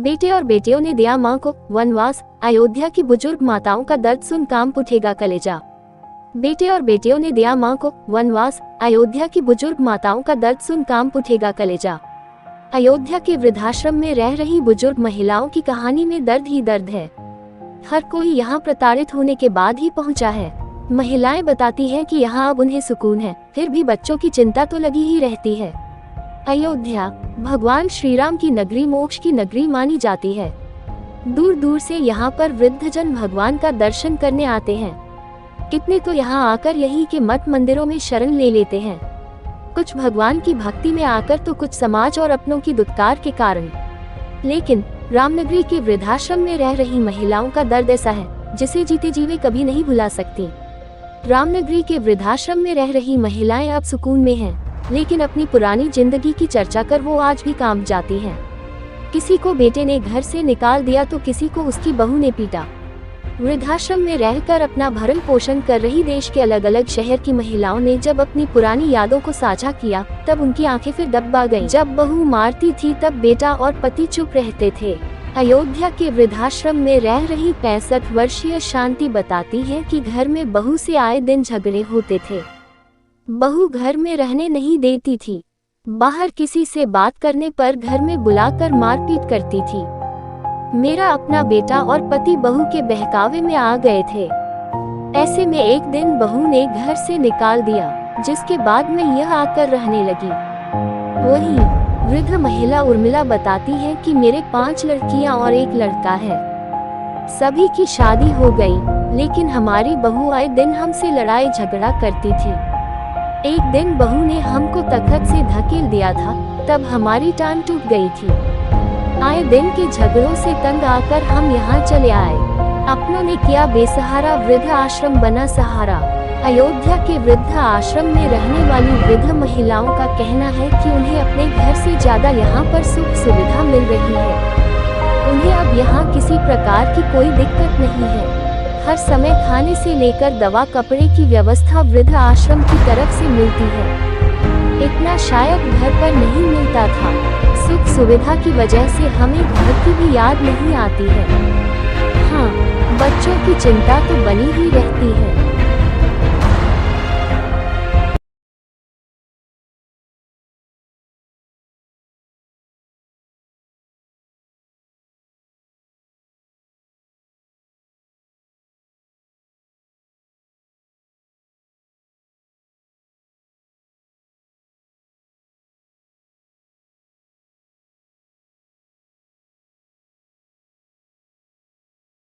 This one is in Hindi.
बेटे और बेटियों ने दिया मां को वनवास, अयोध्या की बुजुर्ग माताओं का दर्द सुन कांप उठेगा कलेजा। बेटे और बेटियों ने दिया मां को वनवास, अयोध्या की बुजुर्ग माताओं का दर्द सुन कांप उठेगा कलेजा। अयोध्या के वृद्धाश्रम में रह रही बुजुर्ग महिलाओं की कहानी में दर्द ही दर्द है। हर कोई यहाँ प्रताड़ित होने के बाद ही पहुँचा है। महिलाएं बताती हैं कि यहाँ अब उन्हें सुकून है, फिर भी बच्चों की चिंता तो लगी ही रहती है। अयोध्या भगवान श्री राम की नगरी, मोक्ष की नगरी मानी जाती है। दूर दूर से यहाँ पर वृद्धजन भगवान का दर्शन करने आते हैं। कितने तो यहाँ आकर यही के मठ मंदिरों में शरण ले लेते हैं। कुछ भगवान की भक्ति में आकर तो कुछ समाज और अपनों की दुत्कार के कारण। लेकिन रामनगरी के वृद्धाश्रम में रह रही महिलाओं का दर्द ऐसा है जिसे जीते जीवे कभी नहीं भुला सकती। रामनगरी के वृद्धाश्रम में रह रही महिलाएं अब सुकून में हैं, लेकिन अपनी पुरानी जिंदगी की चर्चा कर वो आज भी कांप जाती हैं। किसी को बेटे ने घर से निकाल दिया तो किसी को उसकी बहू ने पीटा। वृद्धाश्रम में रहकर अपना भरण पोषण कर रही देश के अलग अलग शहर की महिलाओं ने जब अपनी पुरानी यादों को साझा किया तब उनकी आंखें फिर दबा गईं। जब बहू मारती थी तब बेटा और पति चुप रहते थे। अयोध्या के वृद्धाश्रम में रह रही 65 वर्षीय शांति बताती है कि घर में बहू से आए दिन झगड़े होते थे। बहू घर में रहने नहीं देती थी। बाहर किसी से बात करने पर घर में बुलाकर मारपीट करती थी। मेरा अपना बेटा और पति बहू के बहकावे में आ गए थे। ऐसे में एक दिन बहू ने घर से निकाल दिया, जिसके बाद में यह आकर रहने लगी। वहीं वृद्ध महिला उर्मिला बताती है कि मेरे 5 लड़कियां और 1 लड़का है। सभी की शादी हो गई, लेकिन हमारी बहू आए दिन हमसे लड़ाई झगड़ा करती थी। एक दिन बहू ने हमको तख्त से धकेल दिया था, तब हमारी टांग टूट गई थी। आए दिन के झगड़ों से तंग आकर हम यहाँ चले आए। अपनों ने किया बेसहारा, वृद्ध आश्रम बना सहारा। अयोध्या के वृद्ध आश्रम में रहने वाली वृद्ध महिलाओं का कहना है कि उन्हें अपने घर से ज्यादा यहाँ पर सुख सुविधा मिल रही है। उन्हें अब यहाँ किसी प्रकार की कोई दिक्कत नहीं है। हर समय खाने से लेकर दवा कपड़े की व्यवस्था वृद्ध आश्रम की तरफ से मिलती है। इतना शायद घर पर नहीं मिलता था। सुख सुविधा की वजह से हमें घर की भी याद नहीं आती है। हाँ, बच्चों की चिंता तो बनी ही रहती है।